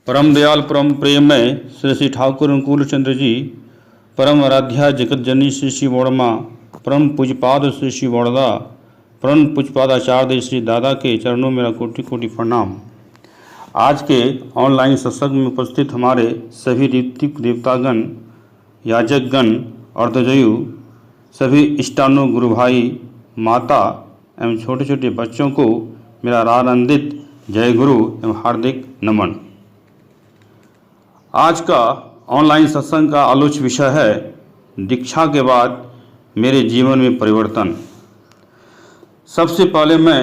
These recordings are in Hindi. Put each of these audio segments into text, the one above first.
परम दयाल परम प्रेममय श्री श्री ठाकुर अनुकूल चंद्र जी, परम आराध्या जगत जननी श्री श्री वोड़मा, परम पूजपाद श्री श्री वोड़दा, परम पूजपाद आचार्य श्री दादा के चरणों में मेरा कोटि कोटि प्रणाम। आज के ऑनलाइन सत्संग में उपस्थित हमारे सभी ऋत्विक देवतागण, याजकगण, अर्धजयु, सभी इष्टानु गुरु भाई, माता एवं छोटे छोटे बच्चों को मेरा आनंदित जय गुरु एवं हार्दिक नमन। आज का ऑनलाइन सत्संग का आलोच्य विषय है दीक्षा के बाद मेरे जीवन में परिवर्तन। सबसे पहले मैं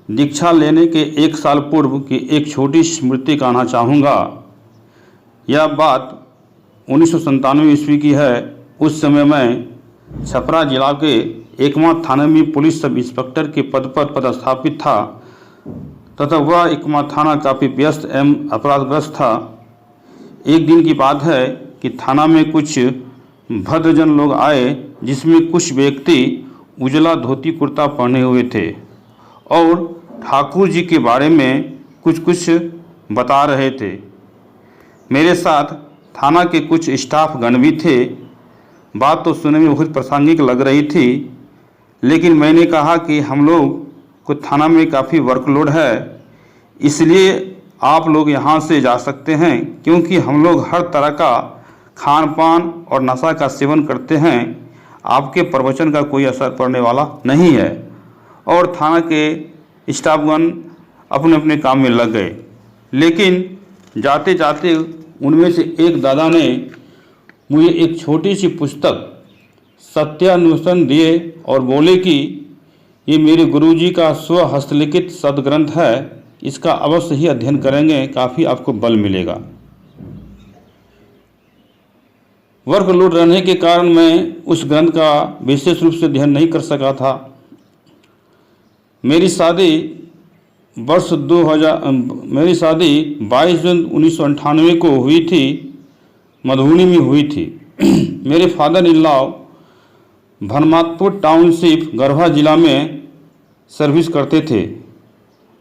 दीक्षा लेने के 1 साल पूर्व की एक छोटी स्मृति कहना चाहूँगा। यह बात 1997 ईस्वी की है। उस समय मैं छपरा जिला के एकमा थाने में पुलिस सब इंस्पेक्टर के पद पर पदस्थापित था तथा वह एकमा थाना काफ़ी व्यस्त एवं अपराधग्रस्त था। एक दिन की बात है कि थाना में कुछ भद्रजन लोग आए, जिसमें कुछ व्यक्ति उजला धोती कुर्ता पहने हुए थे और ठाकुर जी के बारे में कुछ बता रहे थे। मेरे साथ थाना के कुछ स्टाफ गण भी थे। बात तो सुनने में बहुत प्रासंगिक लग रही थी, लेकिन मैंने कहा कि हम लोग को थाना में काफ़ी वर्कलोड है, इसलिए आप लोग यहाँ से जा सकते हैं, क्योंकि हम लोग हर तरह का खान पान और नशा का सेवन करते हैं। आपके प्रवचन का कोई असर पड़ने वाला नहीं है। और थाना के स्टाफगण अपने अपने काम में लग गए। लेकिन जाते जाते उनमें से एक दादा ने मुझे एक छोटी सी पुस्तक सत्यान्वेषण दिए और बोले कि ये मेरे गुरुजी का स्व हस्तलिखित सदग्रंथ है, इसका अवश्य ही अध्ययन करेंगे, काफ़ी आपको बल मिलेगा। वर्कलोड रहने के कारण मैं उस ग्रंथ का विशेष रूप से अध्ययन नहीं कर सका था। मेरी शादी 22 जून 1998 को हुई थी, मधुबनी में हुई थी। मेरे father in law Bhanmatpur township Garhwa जिला में सर्विस करते थे,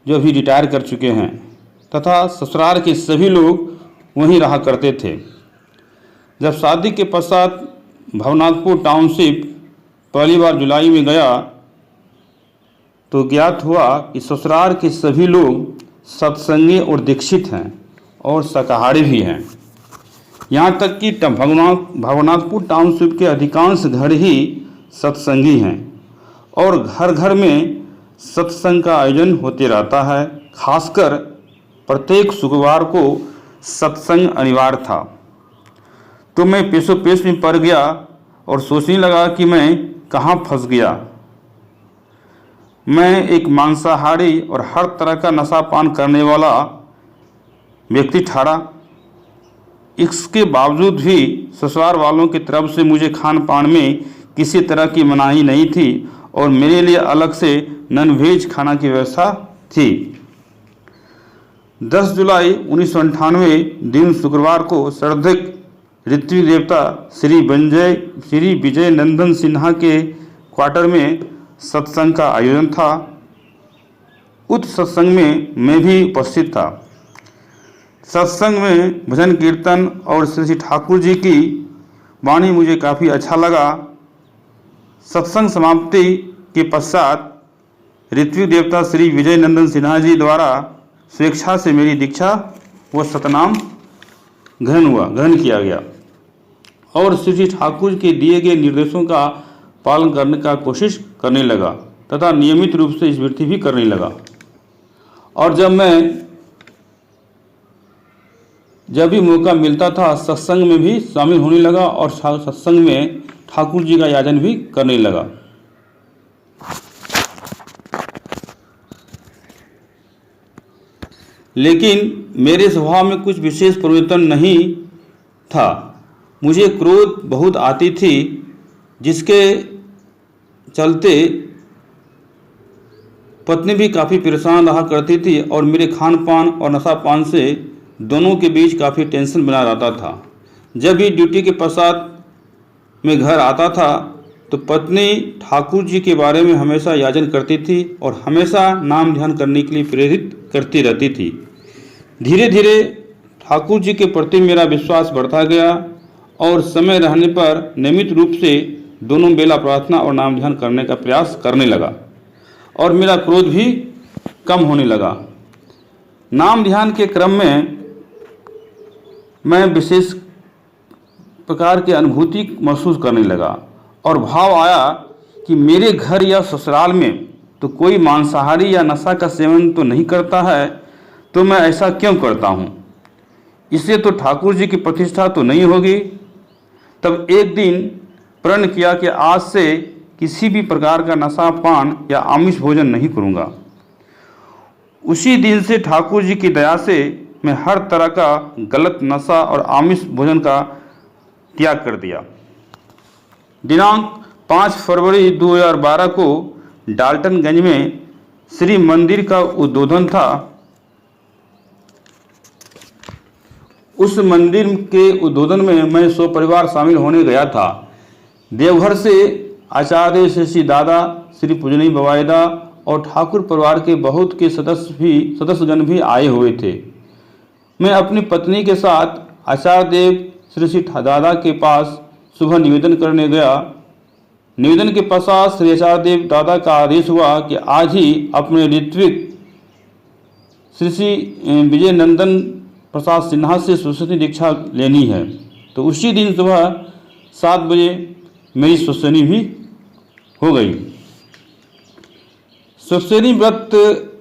जो अभी रिटायर कर चुके हैं, तथा ससुराल के सभी लोग वहीं रहा करते थे। जब शादी के पश्चात भवनाथपुर टाउनशिप पहली बार जुलाई में गया तो ज्ञात हुआ कि ससुराल के सभी लोग सत्संगी और दीक्षित हैं और शाकाहारी भी हैं। यहाँ तक कि भवनाथपुर टाउनशिप के अधिकांश घर ही सत्संगी हैं और घर घर में सत्संग का आयोजन होते रहता है। खासकर प्रत्येक शुक्रवार को सत्संग अनिवार्य था। तो मैं पेशो पेश में पड़ गया और सोचने लगा कि मैं कहाँ फंस गया। मैं एक मांसाहारी और हर तरह का नशा पान करने वाला व्यक्ति ठहरा। इसके बावजूद भी ससुराल वालों की तरफ से मुझे खान पान में किसी तरह की मनाही नहीं थी और मेरे लिए अलग से नॉन वेज खाना की व्यवस्था थी। 10 जुलाई 1998 दिन शुक्रवार को सर्वाधिक ऋत्विक देवता श्री विजय नंदन सिन्हा के क्वार्टर में सत्संग का आयोजन था। उस सत्संग में मैं भी उपस्थित था। सत्संग में भजन कीर्तन और श्री ठाकुर जी की वाणी मुझे काफ़ी अच्छा लगा। सत्संग समाप्ति के पश्चात ऋत्विक देवता श्री विजय नंदन सिन्हा जी द्वारा स्वेच्छा से मेरी दीक्षा व सतनाम ग्रहण किया गया और श्री ठाकुर के दिए गए निर्देशों का पालन करने का कोशिश करने लगा तथा नियमित रूप से स्मृति भी करने लगा। और जब भी मौका मिलता था सत्संग में भी शामिल होने लगा और सत्संग में ठाकुर जी का याजन भी करने लगा। लेकिन मेरे स्वभाव में कुछ विशेष परिवर्तन नहीं था। मुझे क्रोध बहुत आती थी, जिसके चलते पत्नी भी काफ़ी परेशान रहा करती थी और मेरे खान पान और नशा पान से दोनों के बीच काफ़ी टेंशन बना रहता था। जब भी ड्यूटी के पश्चात मैं घर आता था तो पत्नी ठाकुर जी के बारे में हमेशा याचन करती थी और हमेशा नाम ध्यान करने के लिए प्रेरित करती रहती थी। धीरे धीरे ठाकुर जी के प्रति मेरा विश्वास बढ़ता गया और समय रहने पर नियमित रूप से दोनों बेला प्रार्थना और नाम ध्यान करने का प्रयास करने लगा और मेरा क्रोध भी कम होने लगा। नाम ध्यान के क्रम में मैं विशेष प्रकार की अनुभूति महसूस करने लगा और भाव आया कि मेरे घर या ससुराल में तो कोई मांसाहारी या नशा का सेवन तो नहीं करता है, तो मैं ऐसा क्यों करता हूँ? इससे तो ठाकुर जी की प्रतिष्ठा तो नहीं होगी। तब एक दिन प्रण किया कि आज से किसी भी प्रकार का नशा पान या आमिष भोजन नहीं करूँगा। उसी दिन से ठाकुर जी की दया से मैं हर तरह का गलत नशा और आमिष भोजन का त्याग कर दिया। दिनांक 5 फरवरी 2012 को डाल्टनगंज में श्री मंदिर का उद्बोधन था। उस मंदिर के उद्बोधन में मैं सपरिवार शामिल होने गया था। देवघर से आचार्य श्री दादा, श्री पूजनी बवायदा और ठाकुर परिवार के बहुत के सदस्यगण भी आए हुए थे। मैं अपनी पत्नी के साथ आचार्य देव श्री दादा के पास सुबह निवेदन करने गया। निवेदन के पश्चात श्री आचार्य देव दादा का आदेश हुआ कि आज ही अपने ऋत्विक श्री विजय नंदन प्रसाद सिन्हा से सुसनी दीक्षा लेनी है। तो उसी दिन सुबह 7 बजे मेरी सुसनी भी हो गई। सुसनी व्रत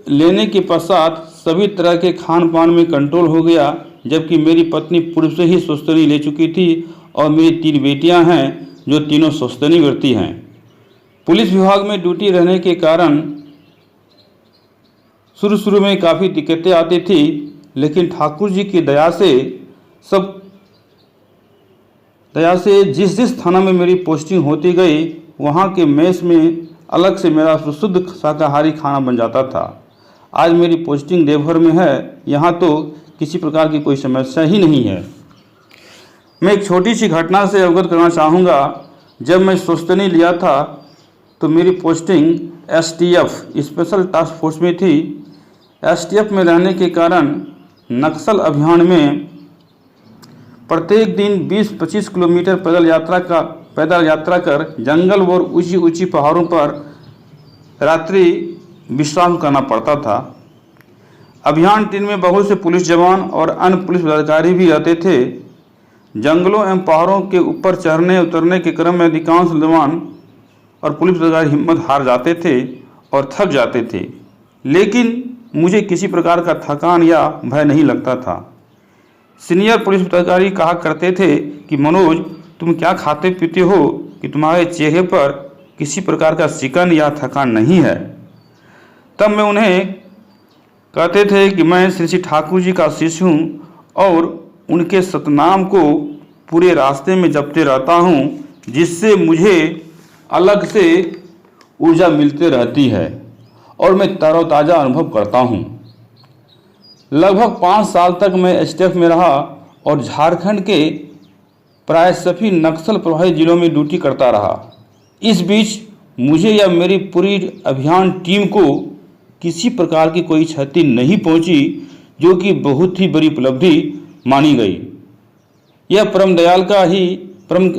लेने के पश्चात सभी तरह के खान पान में कंट्रोल हो गया, जबकि मेरी पत्नी पूर्व से ही सुस्तनी ले चुकी थी और मेरी 3 बेटियां हैं जो तीनों सुस्तनी व्रती हैं। पुलिस विभाग में ड्यूटी रहने के कारण शुरू में काफ़ी दिक्कतें आती थी, लेकिन ठाकुर जी की दया से जिस थाना में मेरी पोस्टिंग होती गई, वहाँ के मेस में अलग से मेरा शुद्ध शाकाहारी खाना बन जाता था। आज मेरी पोस्टिंग देवघर में है, यहाँ तो किसी प्रकार की कोई समस्या ही नहीं है। मैं एक छोटी सी घटना से अवगत करना चाहूँगा। जब मैं सुस्तनी लिया था तो मेरी posting STF special task force में थी। STF में रहने के कारण नक्सल अभियान में प्रत्येक दिन 20-25 किलोमीटर पैदल यात्रा कर जंगल और ऊंची पहाड़ों पर रात्रि विश्राम करना पड़ता था। अभियान टीम में बहुत से पुलिस जवान और अन्य पुलिस अधिकारी भी रहते थे। जंगलों एवं पहाड़ों के ऊपर चढ़ने उतरने के क्रम में अधिकांश जवान और पुलिस अधिकारी हिम्मत हार जाते थे और थक जाते थे, लेकिन मुझे किसी प्रकार का थकान या भय नहीं लगता था। सीनियर पुलिस अधिकारी कहा करते थे कि मनोज, तुम क्या खाते पीते हो कि तुम्हारे चेहरे पर किसी प्रकार का सिकन या थकान नहीं है। तब मैं उन्हें कहते थे कि मैं श्री ठाकुर जी का शिष्य हूँ और उनके सतनाम को पूरे रास्ते में जपते रहता हूँ, जिससे मुझे अलग से ऊर्जा मिलती रहती है और मैं तरोताज़ा अनुभव करता हूँ। लगभग 5 साल तक मैं STF में रहा और झारखंड के प्राय सभी नक्सल प्रभावित जिलों में ड्यूटी करता रहा। इस बीच मुझे या मेरी पूरी अभियान टीम को किसी प्रकार की कोई क्षति नहीं पहुंची, जो कि बहुत ही बड़ी उपलब्धि मानी गई। यह परम दयाल का ही परम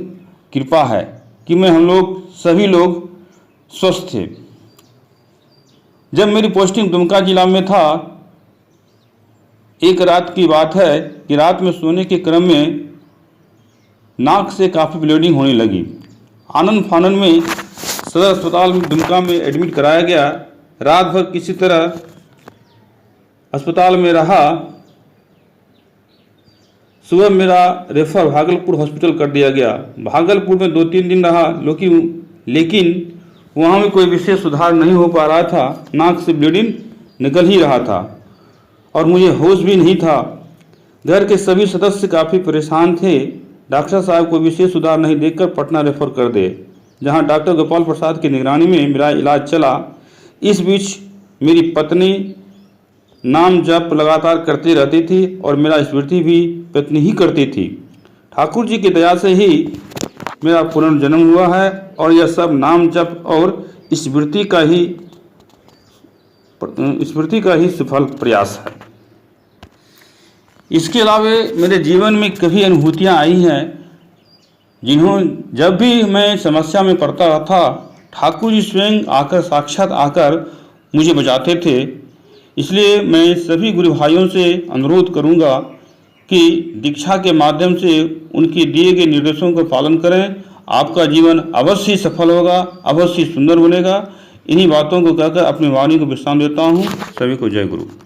कृपा है कि सभी लोग स्वस्थ थे। जब मेरी पोस्टिंग दुमका जिला में था, एक रात की बात है कि रात में सोने के क्रम में नाक से काफ़ी ब्लीडिंग होने लगी। आनंद फानन में सदर अस्पताल दुमका में एडमिट कराया गया। रात भर किसी तरह अस्पताल में रहा। सुबह मेरा रेफर भागलपुर हॉस्पिटल कर दिया गया। भागलपुर में 2-3 दिन रहा, लेकिन वहाँ में कोई विशेष सुधार नहीं हो पा रहा था। नाक से ब्लीडिंग निकल ही रहा था और मुझे होश भी नहीं था। घर के सभी सदस्य काफ़ी परेशान थे। डॉक्टर साहब को विशेष सुधार नहीं देखकर पटना रेफर कर दे, जहां डॉक्टर गोपाल प्रसाद की निगरानी में मेरा इलाज चला। इस बीच मेरी पत्नी नाम जप लगातार करती रहती थी और मेरा स्मृति भी पत्नी ही करती थी। ठाकुर जी की दया से ही मेरा पुनर्जन्म हुआ है और यह सब नाम जप और स्मृति का ही सफल प्रयास है। इसके अलावा मेरे जीवन में कभी अनुभूतियाँ आई हैं जब भी मैं समस्या में पड़ता था, ठाकुर जी स्वयं आकर साक्षात आकर मुझे बचाते थे। इसलिए मैं सभी गुरु भाइयों से अनुरोध करूंगा कि दीक्षा के माध्यम से उनके दिए गए निर्देशों का पालन करें। आपका जीवन अवश्य सफल होगा, अवश्य सुंदर बनेगा। इन्हीं बातों को कहकर अपनी वाणी को विश्राम देता हूँ। सभी को जय गुरु।